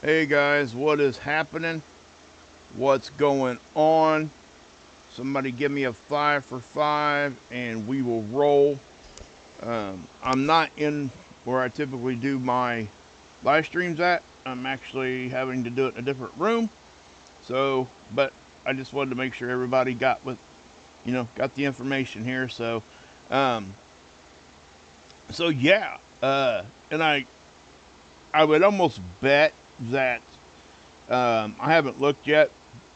Hey guys, what is happening? What's going on? Somebody give me a 5 for 5 and we will roll. I'm not in where I typically do my live streams at. I'm actually having to do it in a different room. But I just wanted to make sure everybody got the information here. Um, so yeah. And I would almost bet that I haven't looked yet,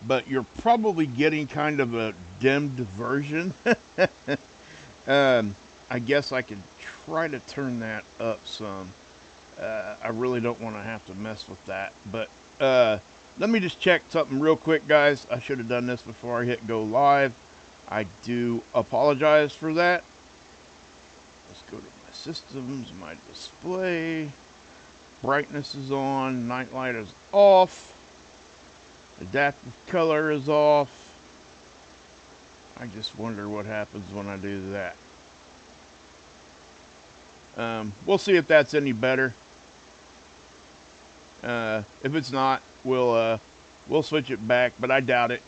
but you're probably getting kind of a dimmed version. I guess I could try to turn that up some. I really don't want to have to mess with that. But let me just check something real quick, guys. I should have done this before I hit go live. I do apologize for that. Let's go to my systems, my display. Brightness is on, night light is off. Adaptive color is off. I just wonder what happens when I do that. We'll see if that's any better. If it's not, we'll switch it back, but I doubt it.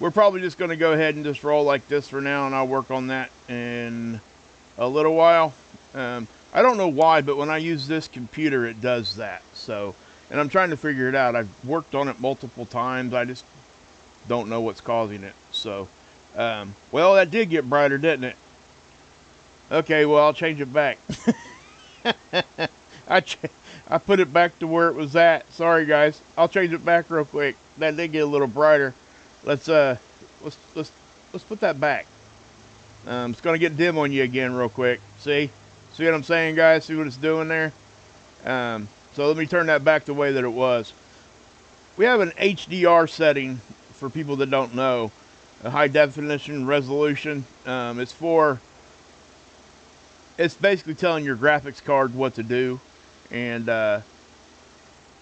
We're probably just going to go ahead and just roll like this for now, and I'll work on that in a little while. I don't know why, but when I use this computer, it does that. And I'm trying to figure it out. I've worked on it multiple times. I just don't know what's causing it. Well, that did get brighter, didn't it? Okay, well, I'll change it back. I I put it back to where it was at. Sorry, guys. I'll change it back real quick. That did get a little brighter. Let's put that back. It's gonna get dim on you again real quick. See what I'm saying, guys? See what it's doing there? So let me turn that back the way that it was. We have an HDR setting for people that don't know. A high definition resolution. It's basically telling your graphics card what to do. And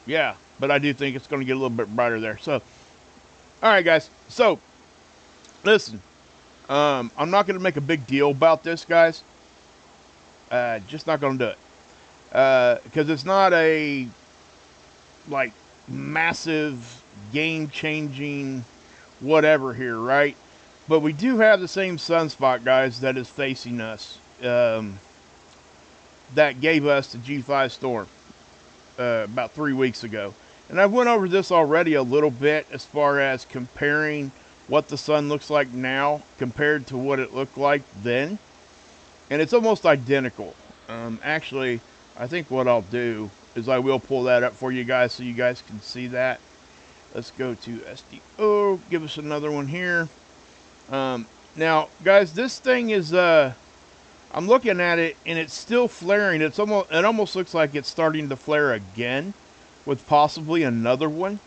yeah, but I do think it's going to get a little bit brighter there. So, all right, guys. So, listen, I'm not going to make a big deal about this, guys. Just not going to do it because it's not a like massive game-changing whatever here, right? But we do have the same sunspot, guys, that is facing us. That gave us the G5 storm about 3 weeks ago. And I went over this already a little bit as far as comparing what the sun looks like now compared to what it looked like then. And it's almost identical. Actually, I think what I'll do is I will pull that up for you guys so you guys can see that. Let's go to SDO. Give us another one here. Now, guys, this thing is... I'm looking at it and it's still flaring. It almost looks like it's starting to flare again with possibly another one.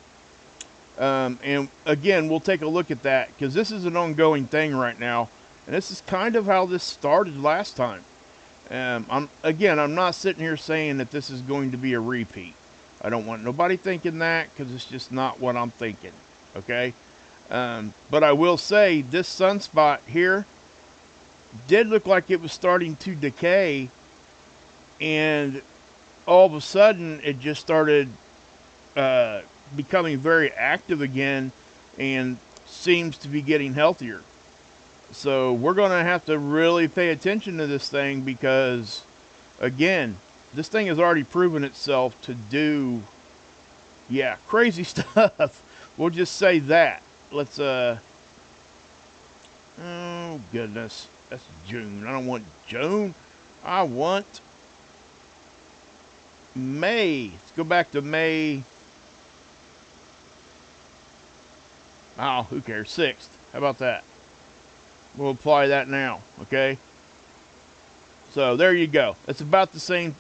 And again, we'll take a look at that because this is an ongoing thing right now. And this is kind of how this started last time. I'm not sitting here saying that this is going to be a repeat. I don't want nobody thinking that because it's just not what I'm thinking. Okay? But I will say this sunspot here did look like it was starting to decay, and all of a sudden it just started becoming very active again and seems to be getting healthier. So we're going to have to really pay attention to this thing because, again, this thing has already proven itself to do, crazy stuff. We'll just say that. Let's, oh goodness. That's June. I don't want June. I want May. Let's go back to May. Oh, who cares? 6th. How about that? We'll apply that now. Okay. So there you go. It's about the same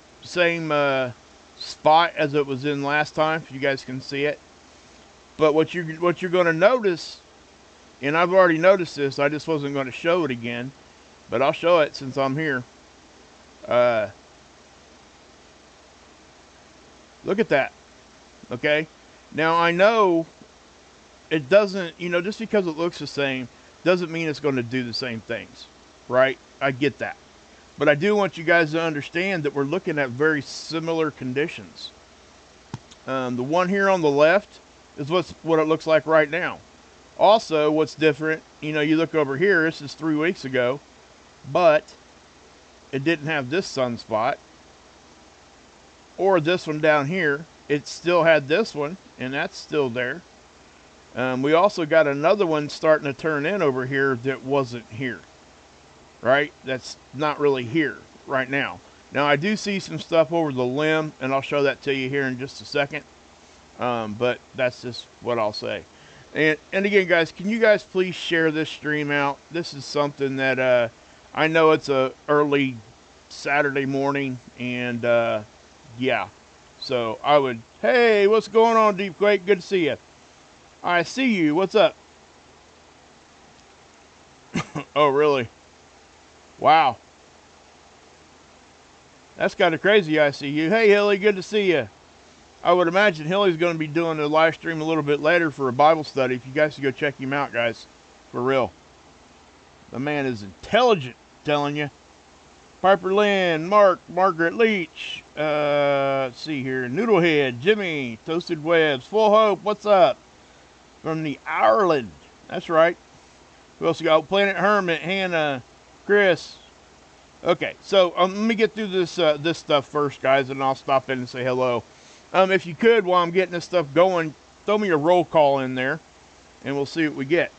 spot as it was in last time. If you guys can see it. But what you're going to notice, and I've already noticed this. I just wasn't going to show it again. But I'll show it since I'm here. Look at that. Okay. Now I know it doesn't, just because it looks the same doesn't mean it's going to do the same things. Right? I get that. But I do want you guys to understand that we're looking at very similar conditions. The one here on the left is what it looks like right now. Also, what's different, you know, you look over here, this is 3 weeks ago, but it didn't have this sunspot, or this one down here. It still had this one, and that's still there. We also got another one starting to turn in over here that wasn't here, right? That's not really here right now. Now, I do see some stuff over the limb, and I'll show that to you here in just a second. But that's just what I'll say. And again, guys, can you guys please share this stream out? This is something that I know it's a early Saturday morning, and yeah. So I would, hey, what's going on, Deep Quake? Good to see you. I see you. What's up? Oh, really? Wow. That's kind of crazy. I see you. Hey, Hilly, good to see you. I would imagine Hilly's going to be doing a live stream a little bit later for a Bible study. If you guys can go check him out, guys. For real. The man is intelligent, telling you. Piper Lynn, Mark, Margaret Leach. Let's see here. Noodlehead, Jimmy, Toasted Webs, Full Hope, what's up? From the Ireland. That's right. Who else you got? Planet Hermit, Hannah, Chris. Okay, so let me get through this this stuff first, guys, and I'll stop in and say hello. If you could, while I'm getting this stuff going, throw me a roll call in there, and we'll see what we get.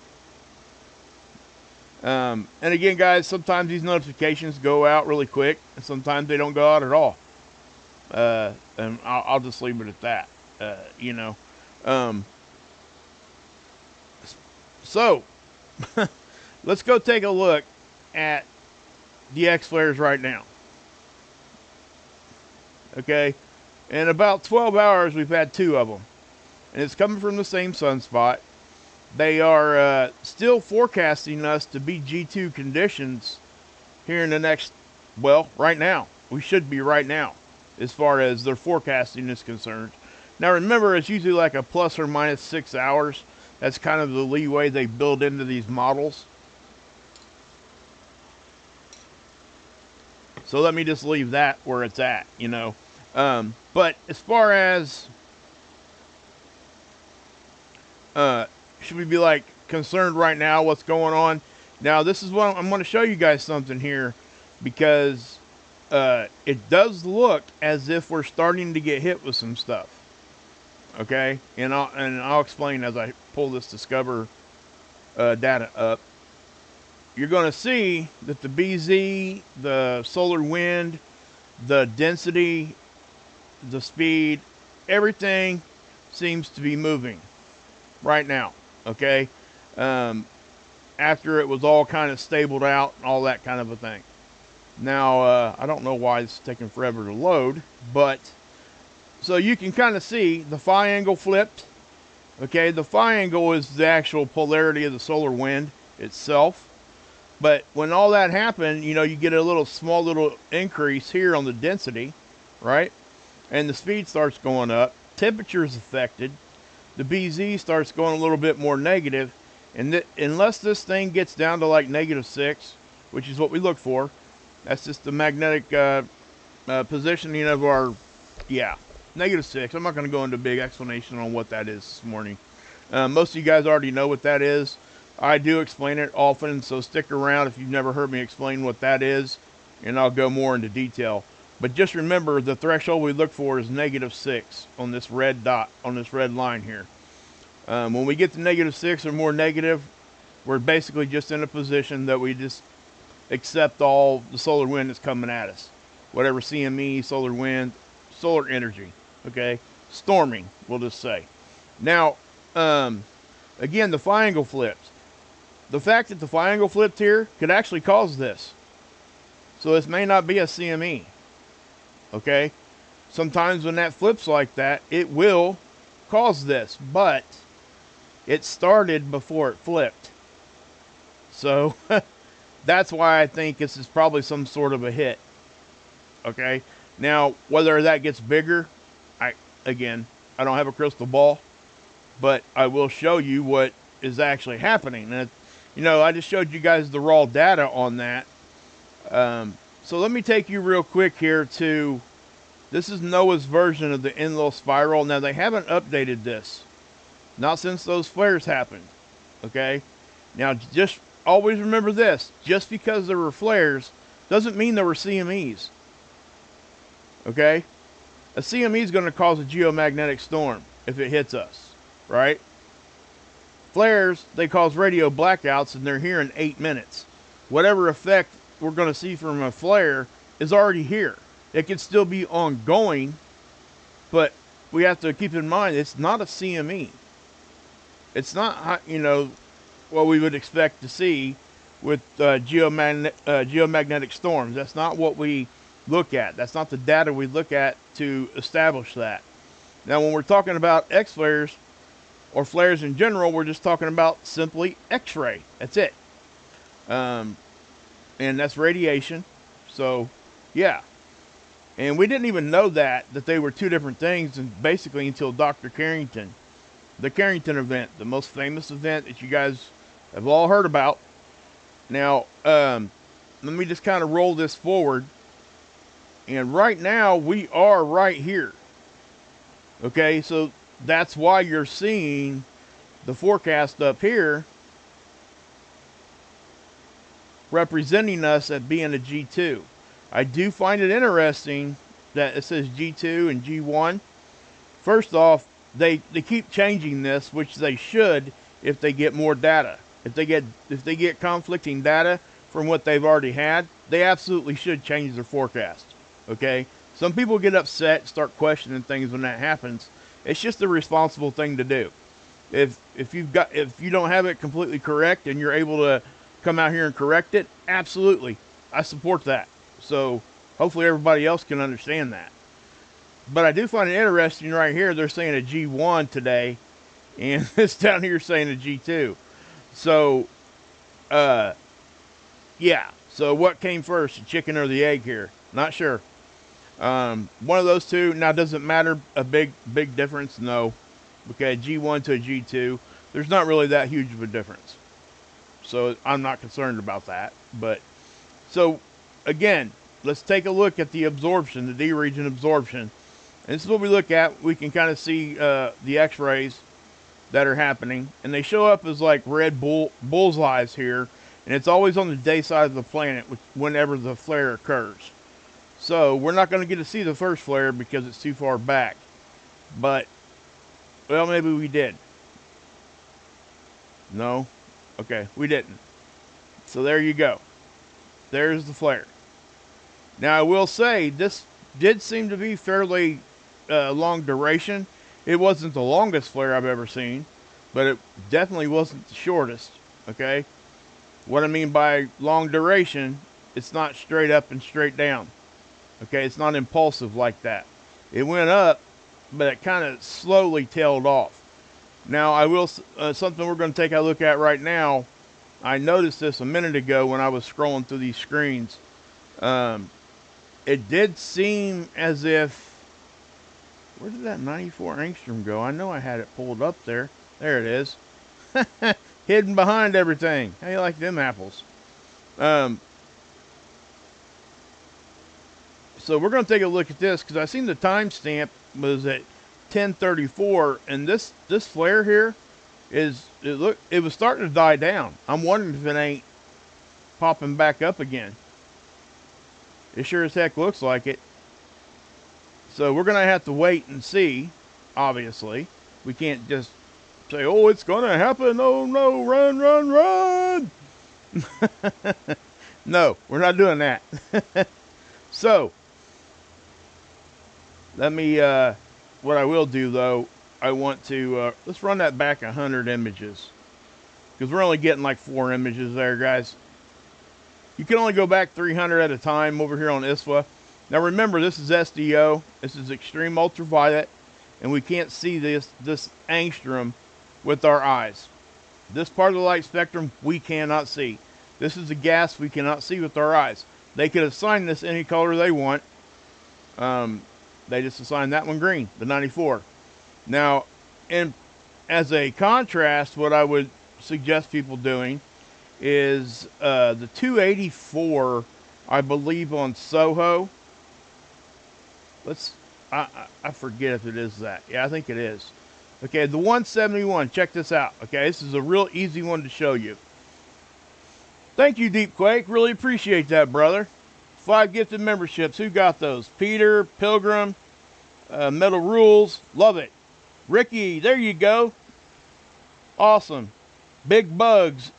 And again, guys, sometimes these notifications go out really quick, and sometimes they don't go out at all. And I'll just leave it at that. You know. So, let's go take a look at the X-flares right now. Okay? In about 12 hours, we've had 2 of them. And it's coming from the same sunspot. They are still forecasting us to be G2 conditions here in the next, well, right now. We should be right now, as far as their forecasting is concerned. Now remember, it's usually like a plus or minus 6 hours. That's kind of the leeway they build into these models. So let me just leave that where it's at, you know. But as far as should we be like concerned right now what's going on? Now this is what I'm going to show you guys something here, because it does look as if we're starting to get hit with some stuff. Okay, and I'll explain as I pull this Discover data up. You're going to see that the BZ, the solar wind, the density, the speed, everything seems to be moving right now. Okay, after it was all kind of stabled out and all that kind of a thing. Now I don't know why it's taking forever to load, but so you can kind of see the phi angle flipped. Okay, the phi angle is the actual polarity of the solar wind itself. But when all that happened, you know, you get a small little increase here on the density, right? And the speed starts going up. Temperature is affected. The BZ starts going a little bit more negative. And unless this thing gets down to like -6, which is what we look for, that's just the magnetic positioning of our, yeah, -6. I'm not going to go into a big explanation on what that is this morning. Most of you guys already know what that is. I do explain it often, so stick around if you've never heard me explain what that is, and I'll go more into detail. But just remember, the threshold we look for is -6 on this red dot, on this red line here. When we get to -6 or more negative, we're basically just in a position that we just accept all the solar wind that's coming at us. Whatever CME, solar wind, solar energy, okay? Storming, we'll just say. Now, again, the phi angle flips. The fact that the phi angle flipped here could actually cause this. So this may not be a CME. Okay? Sometimes when that flips like that, it will cause this. But it started before it flipped. So that's why I think this is probably some sort of a hit. Okay? Now, whether that gets bigger, I don't have a crystal ball. But I will show you what is actually happening. And you know, I just showed you guys the raw data on that. So let me take you real quick here to This is NOAA's version of the Enlil spiral. Now, they haven't updated this. Not since those flares happened. Okay? Now, just always remember this. Just because there were flares doesn't mean there were CMEs. Okay? A CME is going to cause a geomagnetic storm if it hits us. Right? Flares, they cause radio blackouts, and they're here in 8 minutes. Whatever effect we're going to see from a flare is already here. It could still be ongoing, but we have to keep in mind it's not a CME. It's not, you know, what we would expect to see with geomagnetic storms. That's not what we look at. That's not the data we look at to establish that. Now, when we're talking about X-flares or flares in general, we're just talking about simply X-ray. That's it. And that's radiation. So, yeah. And we didn't even know that they were two different things, and basically until Dr. Carrington. The Carrington event, the most famous event that you guys have all heard about. Now, let me just kind of roll this forward. And right now, we are right here. Okay, so that's why you're seeing the forecast up here representing us at being a G2. I do find it interesting that it says G2 and G1. First off, they keep changing this, which they should if they get more data. If they get conflicting data from what they've already had, they absolutely should change their forecast. Okay? Some people get upset, start questioning things when that happens. It's just the responsible thing to do. If you don't have it completely correct and you're able to come out here and correct it, absolutely. I support that. So hopefully everybody else can understand that. But I do find it interesting right here. They're saying a G1 today, and this down here saying a G2. So, yeah. So what came first, the chicken or the egg here? Not sure. One of those two. Now, does it matter a big difference? No. Okay, G1 to a G2. There's not really that huge of a difference. So I'm not concerned about that. But, so, again, let's take a look at the absorption, the D region absorption. And this is what we look at. We can kind of see the X-rays that are happening. And they show up as like red bullseyes here. And it's always on the day side of the planet whenever the flare occurs. So we're not going to get to see the first flare because it's too far back. But, well, maybe we did. No? Okay, we didn't. So there you go. There's the flare. Now, I will say, this did seem to be fairly long duration. It wasn't the longest flare I've ever seen, but it definitely wasn't the shortest, okay? What I mean by long duration, it's not straight up and straight down, okay? It's not impulsive like that. It went up, but it kind of slowly tailed off. Now, I will, something we're going to take a look at right now. I noticed this a minute ago when I was scrolling through these screens. It did seem as if, where did that 94 angstrom go? I know I had it pulled up there. There it is. Hidden behind everything. How you like them apples? So we're going to take a look at this because I seen the timestamp was at 10:34, and this flare here it was starting to die down. I'm wondering if it ain't popping back up again. It sure as heck looks like it. So we're going to have to wait and see, obviously. We can't just say, oh, it's going to happen. Oh, no, run, run, run. No, we're not doing that. So, let me, what I will do, though, I want to, let's run that back 100 images. Because we're only getting like 4 images there, guys. You can only go back 300 at a time over here on ISWA. Now remember, this is SDO. This is extreme ultraviolet. And we can't see this angstrom with our eyes. This part of the light spectrum, we cannot see. This is a gas we cannot see with our eyes. They could assign this any color they want. They just assigned that one green, the 94. Now, as a contrast, what I would suggest people doing is the 284, I believe, on Soho. I forget if it is that. Yeah, I think it is. Okay, the 171. Check this out. Okay, this is a real easy one to show you. Thank you, Deep Quake. Really appreciate that, brother. 5 gifted memberships. Who got those? Peter, Pilgrim, Metal Rules. Love it. Ricky, there you go. Awesome. Big Bugs.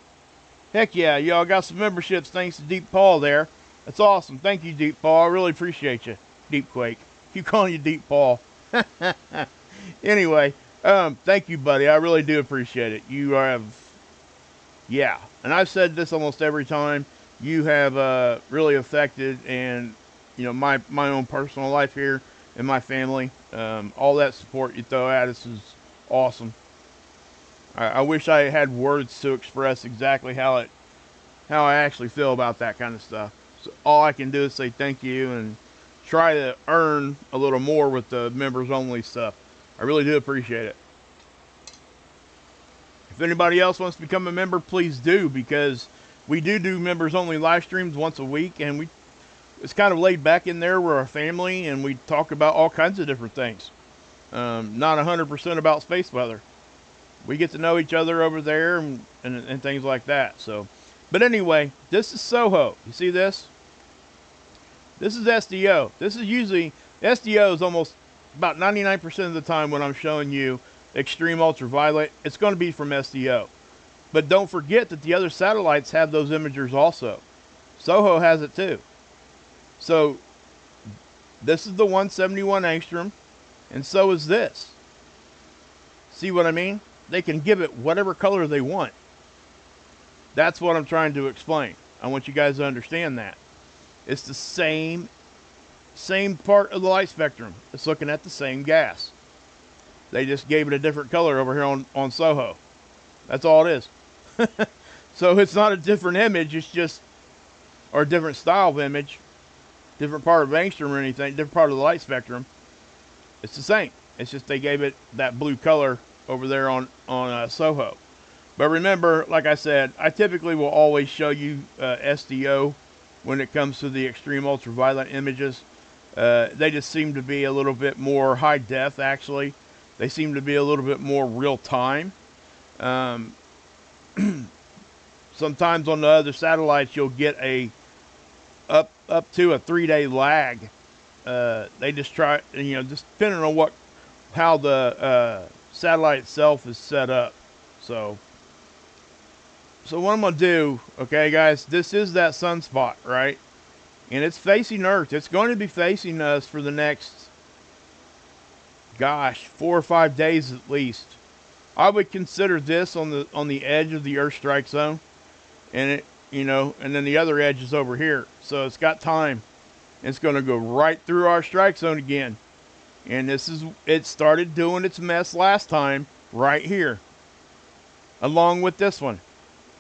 Heck yeah, y'all got some memberships thanks to Deep Paul there. That's awesome. Thank you, Deep Paul. I really appreciate you, Deep Quake. Keep calling you Deep Paul. Anyway, thank you, buddy. I really do appreciate it. You have, yeah. And I've said this almost every time. You have really affected and, you know, my own personal life here and my family. All that support you throw at us is awesome. I wish I had words to express exactly how I actually feel about that kind of stuff. So all I can do is say thank you and try to earn a little more with the members only stuff. I really do appreciate it. If anybody else wants to become a member, please do, because we do members only live streams once a week, and it's kind of laid back in there. We're a family and we talk about all kinds of different things. Not 100% about space weather. We get to know each other over there and things like that. So, but anyway, this is Soho. You see this? This is SDO. This is usually, SDO is almost about 99% of the time when I'm showing you extreme ultraviolet, it's going to be from SDO. But don't forget that the other satellites have those imagers also. Soho has it too. So, this is the 171 angstrom, and so is this. See what I mean? They can give it whatever color they want. That's what I'm trying to explain. I want you guys to understand that. It's the same part of the light spectrum. It's looking at the same gas. They just gave it a different color over here on Soho. That's all it is. So it's not a different image. It's just, or a different style of image, different part of angstrom or anything, different part of the light spectrum. It's the same. It's just they gave it that blue color over there on Soho. But remember, like I said, I typically will always show you SDO when it comes to the extreme ultraviolet images. They just seem to be a little bit more high def, actually. They seem to be a little bit more real time. Sometimes on the other satellites, you'll get up to a 3-day lag. They just try, you know, just depending on how the satellite itself is set up. So what I'm going to do, okay, guys, this is that sunspot, right? And it's facing Earth. It's going to be facing us for the next, gosh, 4 or 5 days at least. I would consider this on the edge of the Earth strike zone. And it, you know, and then the other edge is over here. So it's got time. It's going to go right through our strike zone again. And it started doing its mess last time right here. Along with this one.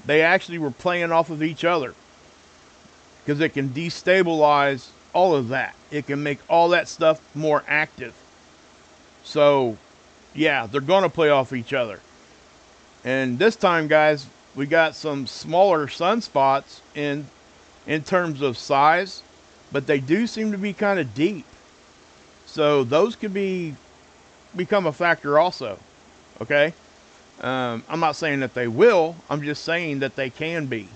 They actually were playing off of each other. Because it can destabilize all of that. It can make all that stuff more active. So, yeah, they're going to play off each other. And this time, guys, we got some smaller sunspots in terms of size. But they do seem to be kind of deep. So those could become a factor also. Okay? I'm not saying that they will. I'm just saying that they can be.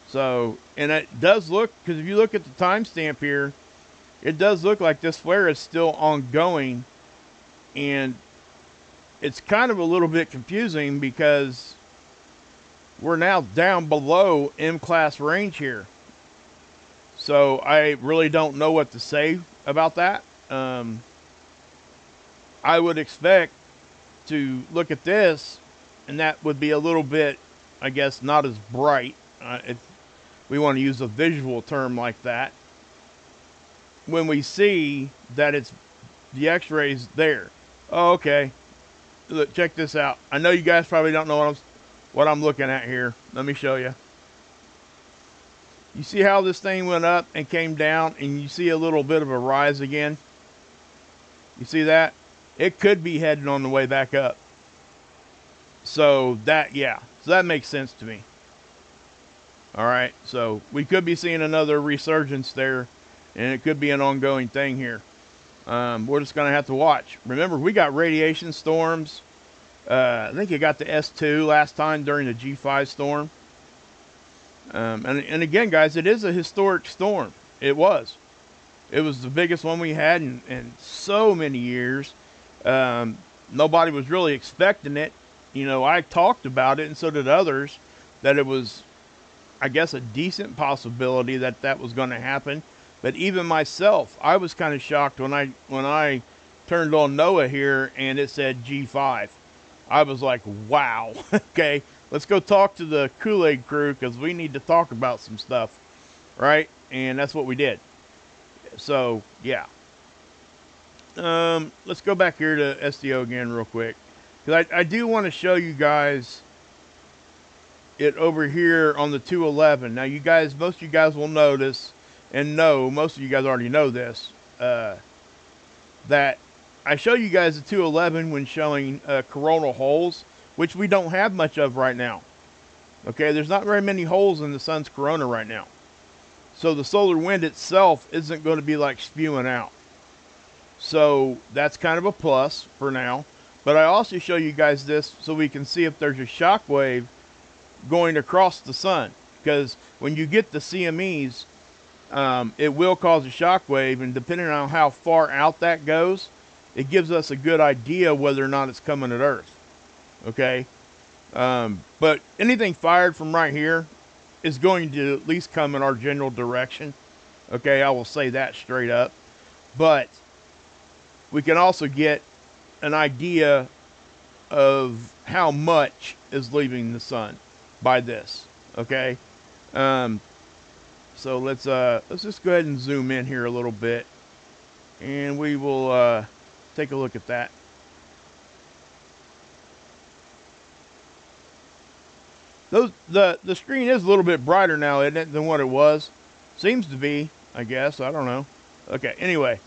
So, and it does look, because if you look at the timestamp here, it does look like this flare is still ongoing. And it's kind of a little bit confusing because we're now down below M-class range here. So I really don't know what to say about that. I would expect to look at this, and that would be a little bit, I guess, not as bright. If we want to use a visual term like that. When we see that it's the X-rays there. Oh, okay. Look, check this out. I know you guys probably don't know what I'm looking at here. Let me show you. You see how this thing went up and came down, and you see a little bit of a rise again? You see that? It could be heading on the way back up. So that, yeah. So that makes sense to me. All right. So we could be seeing another resurgence there, and it could be an ongoing thing here. We're just going to have to watch. Remember, we got radiation storms. I think it got to S2 last time during the G5 storm. And again, guys, it is a historic storm. It was. It was the biggest one we had in so many years. Nobody was really expecting it. You know, I talked about it, and so did others, that it was, I guess, a decent possibility that that was going to happen. But even myself, I was kind of shocked when I turned on NOAA here and it said G5. I was like, wow. Okay, let's go talk to the Kool-aid Krew because we need to talk about some stuff, right? And that's what we did. So, yeah. Let's go back here to SDO again real quick. Because I do want to show you guys it over here on the 211. Now, you guys, most of you guys will notice, and know, most of you guys already know this, that I show you guys the 211 when showing coronal holes, which we don't have much of right now. Okay, there's not very many holes in the sun's corona right now. So the solar wind itself isn't going to be like spewing out. So that's kind of a plus for now. But I also show you guys this so we can see if there's a shock wave going across the sun. Because when you get the CMEs, it will cause a shock wave, and depending on how far out that goes, it gives us a good idea whether or not it's coming at Earth. Okay? But anything fired from right here is going to at least come in our general direction. Okay, I will say that straight up. But we can also get an idea of how much is leaving the sun by this. Okay? So let's just go ahead and zoom in here a little bit, and we will take a look at that. The screen is a little bit brighter now, isn't it, than what it was? Seems to be, I guess. I don't know. Okay, anyway.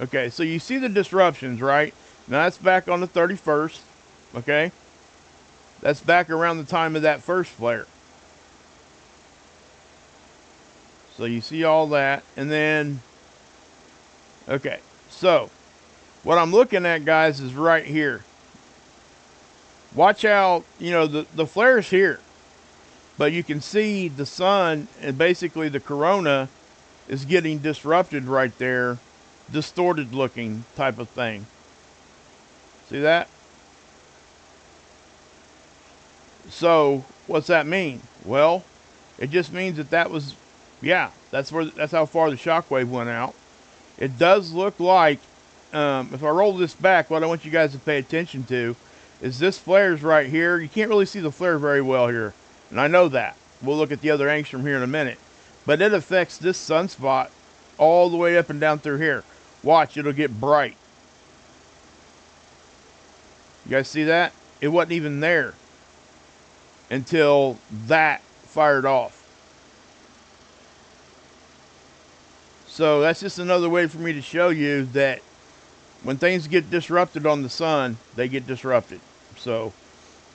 Okay, so you see the disruptions, right? Now that's back on the 31st. Okay? That's back around the time of that first flare. So you see all that. And then, okay, so what I'm looking at, guys, is right here. Watch how, you know, the flare's here. But you can see the sun and basically the corona is getting disrupted right there. Distorted looking type of thing. See that? So what's that mean? Well, it just means that was, yeah, that's how far the shock wave went out. It does look like, if I roll this back, what I want you guys to pay attention to is this flare's right here. You can't really see the flare very well here, and I know that. We'll look at the other angstrom here in a minute. But it affects this sunspot all the way up and down through here. Watch, it'll get bright. You guys see that? It wasn't even there until that fired off. So that's just another way for me to show you that when things get disrupted on the sun, they get disrupted. So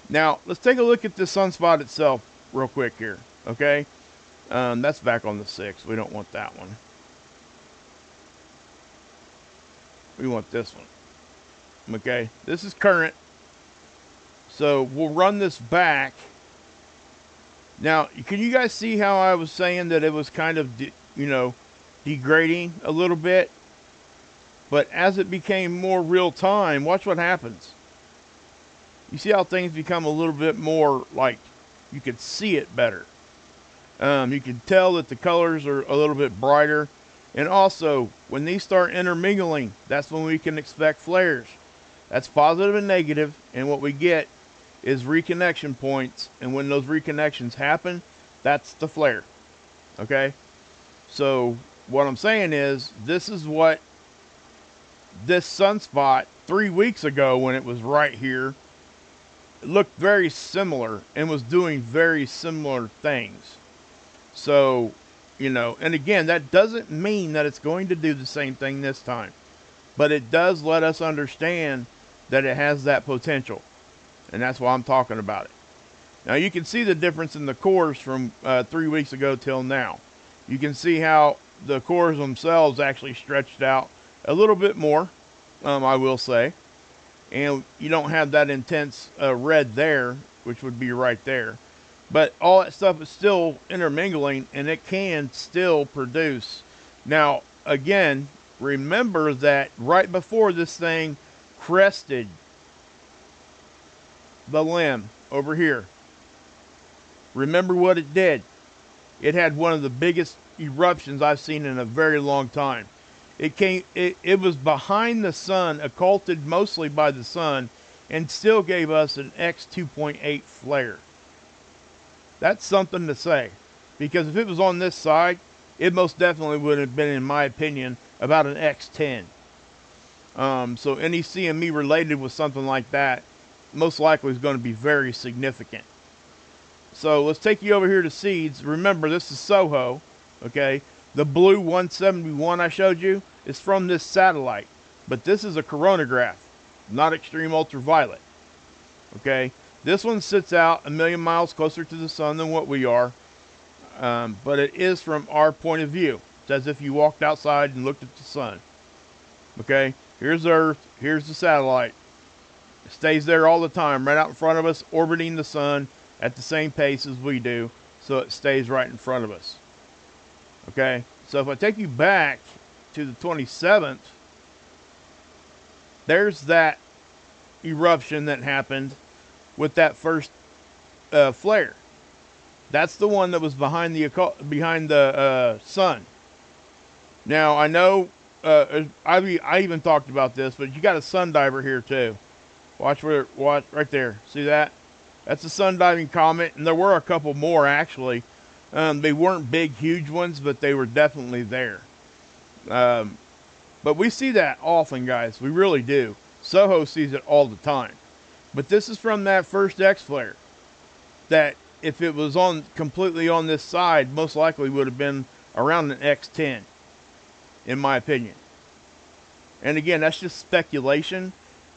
now let's take a look at this sunspot itself real quick here. Okay, that's back on the 6th. We don't want that one. We want this one. Okay, this is current. So we'll run this back. Now, can you guys see how I was saying that it was kind of, degrading a little bit? But as it became more real time, watch what happens. You see how things become a little bit more like you could see it better. You can tell that the colors are a little bit brighter. And also, when these start intermingling, that's when we can expect flares. That's positive and negative, and what we get is reconnection points, and when those reconnections happen, that's the flare. Okay? So, what I'm saying is, this is what this sunspot 3 weeks ago, when it was right here, looked very similar and was doing very similar things. So, and again, that doesn't mean that it's going to do the same thing this time. But it does let us understand that it has that potential. And that's why I'm talking about it. Now, you can see the difference in the cores from 3 weeks ago till now. You can see how the cores themselves actually stretched out a little bit more, I will say. And you don't have that intense red there, which would be right there. But all that stuff is still intermingling, and it can still produce. Now, again, remember that right before this thing crested the limb over here, remember what it did. It had one of the biggest eruptions I've seen in a very long time. It was behind the sun, occulted mostly by the sun, and still gave us an X2.8 flare. That's something to say, because if it was on this side, it most definitely would have been, in my opinion, about an X10. So any CME related with something like that most likely is going to be very significant. So let's take you over here to seeds. Remember, this is Soho, okay? The blue 171 I showed you is from this satellite, but this is a coronagraph, not extreme ultraviolet, okay? This one sits out 1,000,000 miles closer to the sun than what we are, but it is from our point of view. It's as if you walked outside and looked at the sun, okay? Here's Earth, here's the satellite. It stays there all the time, right out in front of us, orbiting the sun at the same pace as we do, so it stays right in front of us. Okay, so if I take you back to the 27th, there's that eruption that happened with that first flare. That's the one that was behind the sun. Now I know I even talked about this, but you got a sun diver here too. Watch right there. See that? That's a sun diving comet, and there were a couple more actually. They weren't big, huge ones, but they were definitely there. But we see that often, guys. We really do. Soho sees it all the time. But this is from that first X flare. That if it was on completely on this side, most likely would have been around an X10, in my opinion. And again, that's just speculation.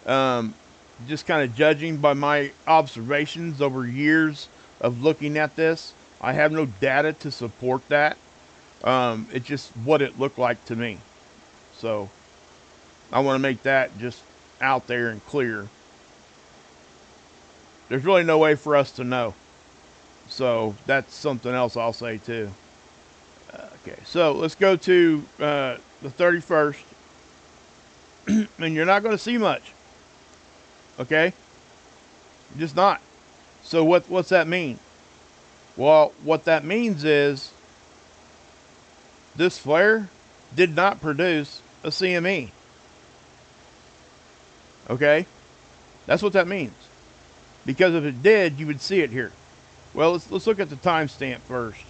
Just kind of judging by my observations over years of looking at this. I have no data to support that. It's just what it looked like to me. So I want to make that just out there and clear. There's really no way for us to know. So that's something else I'll say too. Okay, so let's go to the 31st. And you're not going to see much. Okay? Just not. So what's that mean? Well, what that means is this flare did not produce a CME. Okay? That's what that means. Because if it did, you would see it here. Well, let's look at the timestamp first.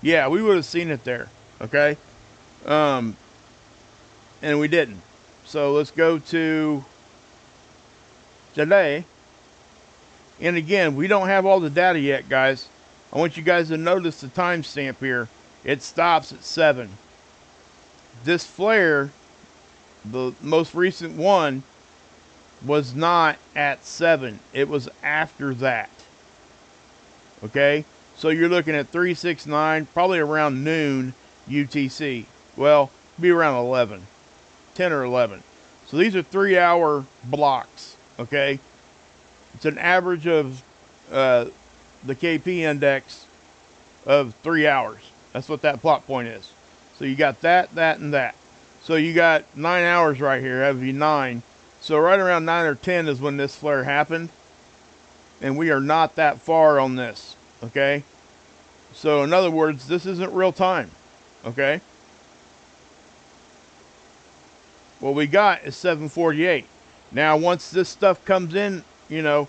Yeah, we would have seen it there. Okay? And we didn't. So let's go to today. And again, we don't have all the data yet, guys. I want you guys to notice the timestamp here. It stops at 7. This flare, the most recent one, was not at 7. It was after that. Okay? So you're looking at 369, probably around noon UTC. Well, be around 11. 10 or 11. So these are 3-hour blocks. Okay? It's an average of the KP index of 3 hours. That's what that plot point is. So you got that, and that. So you got 9 hours right here. That would be 9. So right around 9 or 10 is when this flare happened. And we are not that far on this. Okay? So in other words, this isn't real time. Okay? What we got is 748. Now once this stuff comes in, you know,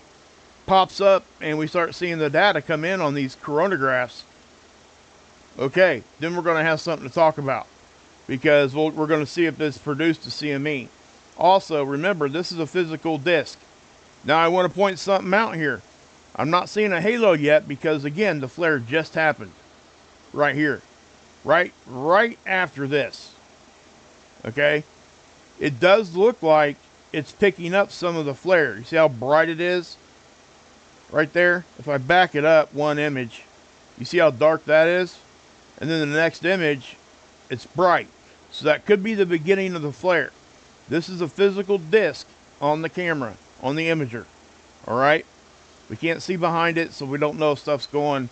pops up and we start seeing the data come in on these coronagraphs, okay, then we're going to have something to talk about, because we're going to see if this produced a CME. Also, remember, this is a physical disk. Now I want to point something out here. I'm not seeing a halo yet because, again, the flare just happened right here, right after this. Okay, it does look like it's picking up some of the flare. You see how bright it is right there? If I back it up one image, You see how dark that is? And then the next image, it's bright. So that could be the beginning of the flare. This is a physical disc on the camera, on the imager. All right? We can't see behind it, so we don't know if stuff's going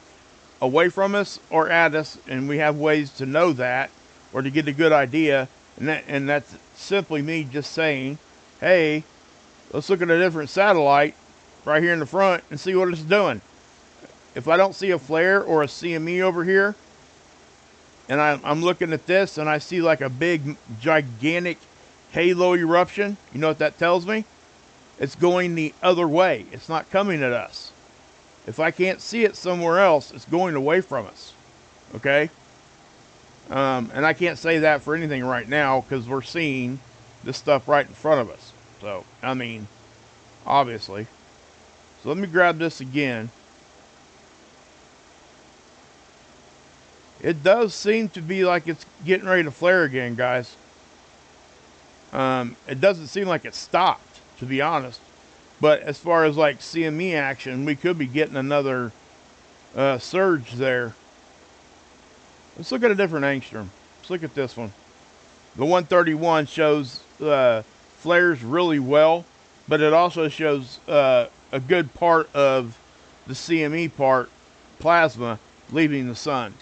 away from us or at us, and we have ways to know that or to get a good idea. And that's simply me just saying, hey, let's look at a different satellite right here in the front and see what it's doing. If I don't see a flare or a CME over here, and I'm looking at this and I see like a big, gigantic halo eruption, you know what that tells me? It's going the other way. It's not coming at us. If I can't see it somewhere else, it's going away from us. Okay? And I can't say that for anything right now because we're seeing this stuff right in front of us. So, I mean, obviously. So let me grab this again. It does seem to be like it's getting ready to flare again, guys. It doesn't seem like it stopped, to be honest. But as far as like CME action, we could be getting another surge there. Let's look at a different angstrom. Let's look at this one. The 131 shows flares really well, but it also shows a good part of the CME part, plasma, leaving the sun.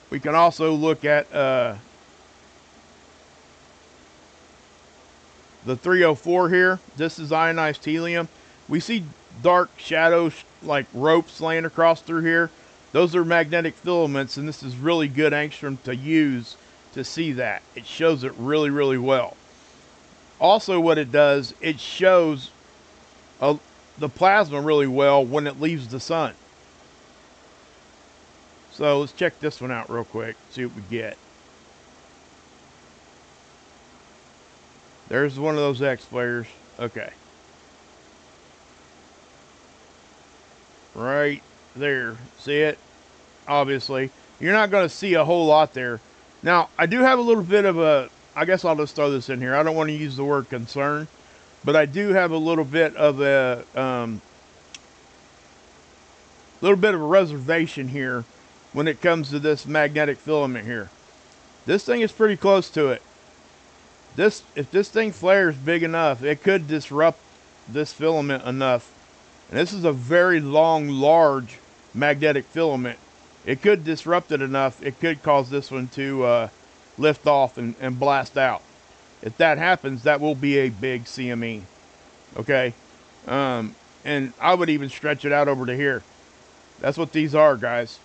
We can also look at the 304 here. This is ionized helium. We see dark shadows like ropes laying across through here. Those are magnetic filaments, and this is really good angstrom to use to see that. It shows it really, really well. Also what it does, it shows the plasma really well when it leaves the sun. So let's check this one out real quick, see what we get. There's one of those X flares. Okay. Right there. See it? Obviously. You're not going to see a whole lot there. Now, I do have a little bit of a, I guess I'll just throw this in here. I don't want to use the word concern, but I do have a little bit of a, reservation here when it comes to this magnetic filament here. This thing is pretty close to it. If this thing flares big enough, it could disrupt this filament enough. And this is a very long, large magnetic filament. It could disrupt it enough. It could cause this one to lift off and blast out. If that happens, that will be a big CME. Okay? And I would even stretch it out over to here. That's what these are, guys.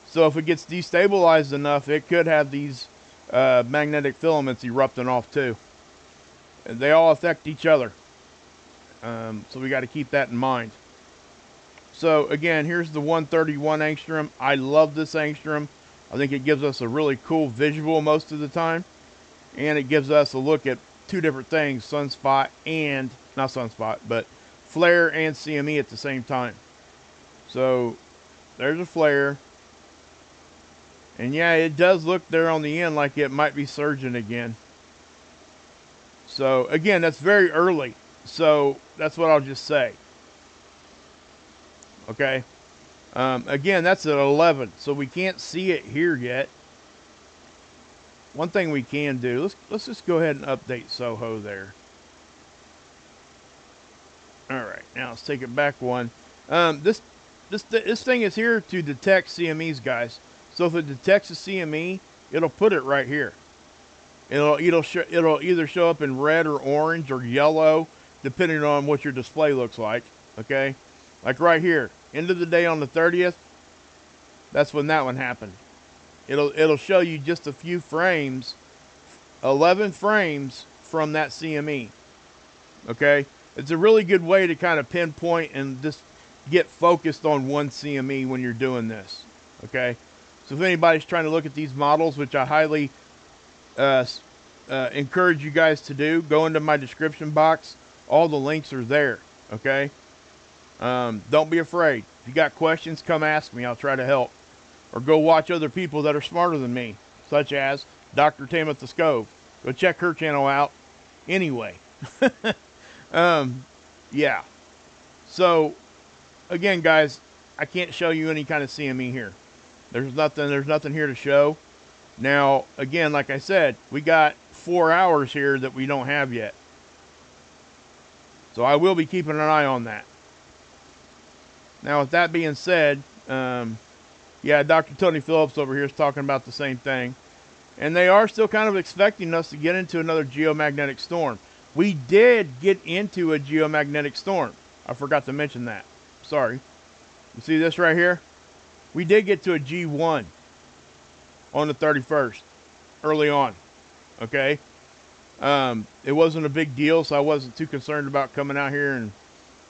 So if it gets destabilized enough, it could have these magnetic filaments erupting off too. And they all affect each other. So we got to keep that in mind. So again, here's the 131 angstrom. I love this angstrom. I think it gives us a really cool visual most of the time. And it gives us a look at two different things, sunspot and, not sunspot, but flare and CME at the same time. So there's a flare. And yeah, it does look there on the end like it might be surging again. So again, that's very early. So that's what I'll just say. Okay. Again, that's at 11. So we can't see it here yet. One thing we can do, let's just go ahead and update Soho there. All right, now let's take it back one. This thing is here to detect CMEs, guys. So if it detects a CME, it'll put it right here. It'll either show up in red or orange or yellow, depending on what your display looks like. Okay, like right here, end of the day on the 30th. That's when that one happened. It'll show you just a few frames, 11 frames from that CME. Okay, it's a really good way to kind of pinpoint and just get focused on one CME when you're doing this. Okay. So if anybody's trying to look at these models, which I highly encourage you guys to do, go into my description box. All the links are there, okay? Don't be afraid. If you got questions, come ask me. I'll try to help. Or go watch other people that are smarter than me, such as Dr. Tamitha Scove. Go check her channel out anyway. Yeah. So, again, guys, I can't show you any kind of CME here. There's nothing here to show. Now, again, like I said, we got 4 hours here that we don't have yet. So I will be keeping an eye on that. Now, with that being said, yeah, Dr. Tony Phillips over here is talking about the same thing. And they are still kind of expecting us to get into another geomagnetic storm. We did get into a geomagnetic storm. I forgot to mention that. Sorry. You see this right here? We did get to a G1 on the 31st, early on. Okay? It wasn't a big deal, so I wasn't too concerned about coming out here and,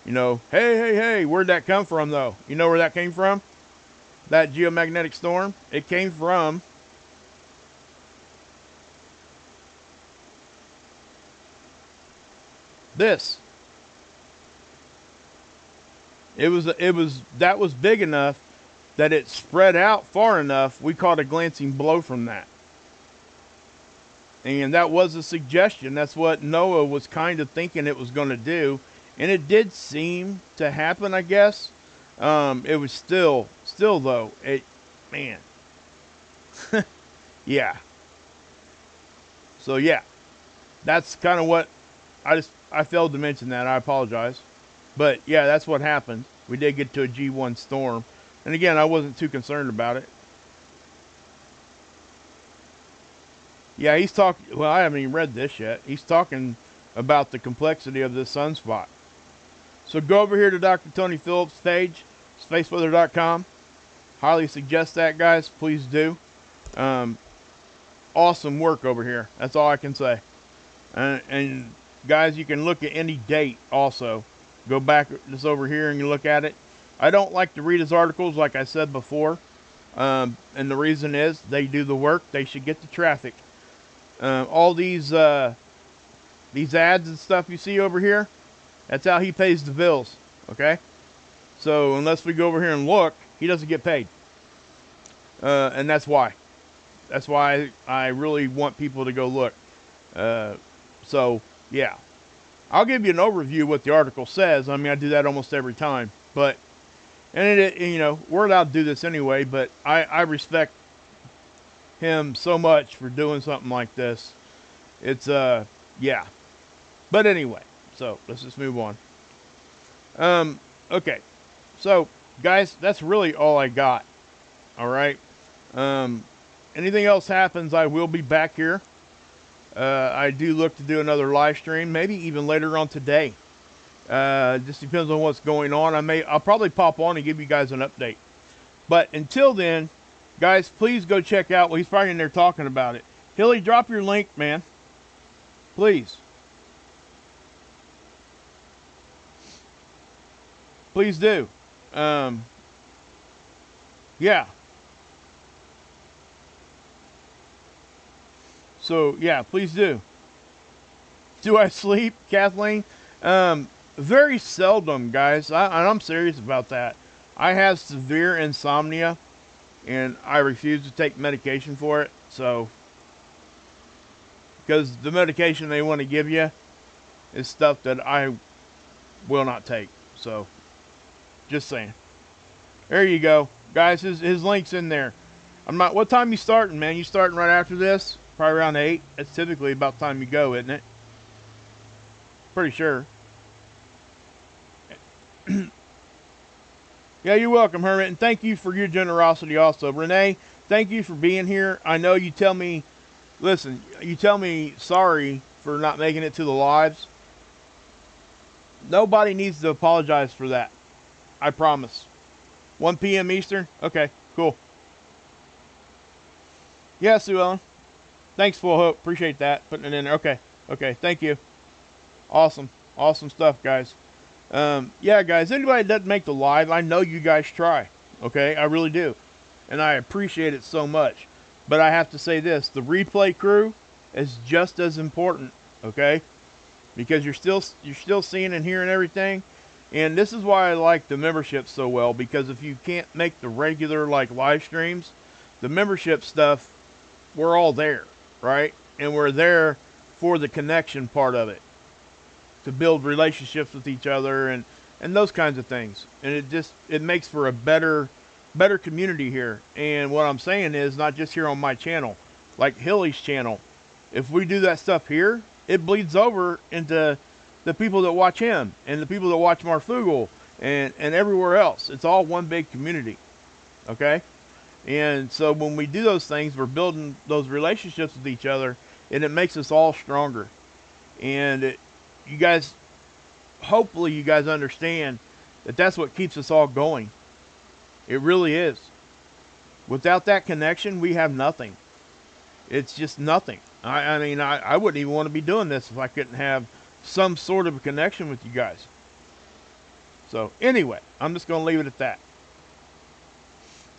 you know, hey, where'd that come from, though? You know where that came from? That geomagnetic storm? It came from this. That was big enough that it spread out far enough. We caught a glancing blow from that. And that was a suggestion. That's what NOAA was kind of thinking it was going to do. And it did seem to happen, I guess. It was still though, man. Yeah. So yeah, that's kind of what I failed to mention that. I apologize. But yeah, that's what happened. We did get to a G1 storm. And again, I wasn't too concerned about it. Yeah, he's talking, well, I haven't even read this yet. He's talking about the complexity of this sunspot. So go over here to Dr. Tony Phillips' page, spaceweather.com. Highly suggest that, guys. Please do. Awesome work over here. That's all I can say. And guys, you can look at any date also. Go back just over here and you look at it. I don't like to read his articles, like I said before. And the reason is they do the work. They should get the traffic. All these ads and stuff you see over here, that's how he pays the bills. Okay? So unless we go over here and look, he doesn't get paid. And that's why. That's why I really want people to go look. So, yeah. I'll give you an overview of what the article says. I mean, I do that almost every time. But, and you know, we're allowed to do this anyway, but I respect him so much for doing something like this. It's, yeah. But anyway, so let's just move on. Okay. So, guys, that's really all I got. All right. Anything else happens, I will be back here. I do look to do another live stream, maybe even later on today. Just depends on what's going on. I'll probably pop on and give you guys an update. But until then, guys, please go check out. Well, he's probably in there talking about it. Hilly, drop your link, man. Please. Please do. Yeah. So, yeah, please do. Do I sleep, Kathleen? Very seldom, guys. I'm serious about that. I have severe insomnia, and I refuse to take medication for it. So, because the medication they want to give you is stuff that I will not take. So, just saying. There you go. Guys, his link's in there. What time you starting, man? You starting right after this? Probably around 8. That's typically about the time you go, isn't it? Pretty sure. Yeah, you're welcome, Hermit. And thank you for your generosity also. Renee, thank you for being here. I know you tell me, listen, you tell me sorry for not making it to the lives. Nobody needs to apologize for that. I promise. 1 p.m. Eastern? Okay, cool. Yeah, Sue Ellen. Thanks, Full Hope. Appreciate that. Putting it in there. Okay. Okay. Thank you. Awesome. Awesome stuff, guys. Yeah, guys. Anybody that doesn't make the live, I know you guys try. Okay? I really do. And I appreciate it so much. But I have to say this. The replay crew is just as important. Okay? Because you're still seeing and hearing everything. And this is why I like the membership so well. Because if you can't make the regular, like, live streams, the membership stuff, we're all there. Right? And we're there for the connection part of it. To build relationships with each other and and those kinds of things. And it makes for a better community here. And what I'm saying is, not just here on my channel, like Hilly's channel. If we do that stuff here, it bleeds over into the people that watch him and the people that watch Marfugal and everywhere else. It's all one big community. Okay? And so when we do those things, we're building those relationships with each other, and it makes us all stronger. And you guys, hopefully you guys understand that that's what keeps us all going. It really is. Without that connection, we have nothing. It's just nothing. I mean, I wouldn't even want to be doing this if I couldn't have some sort of a connection with you guys. So anyway, I'm just going to leave it at that.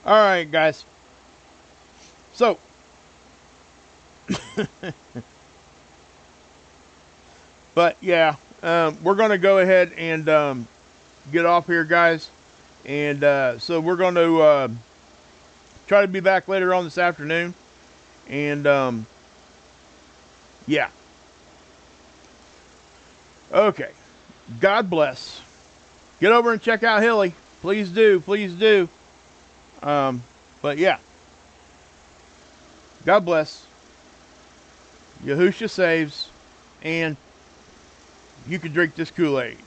All right, guys. So, but yeah, we're going to go ahead and get off here, guys. And so we're going to try to be back later on this afternoon. And yeah. Okay. God bless. Get over and check out Hilly. Please do. Please do. But yeah. God bless. Yahusha saves. And you can drink this Kool-Aid.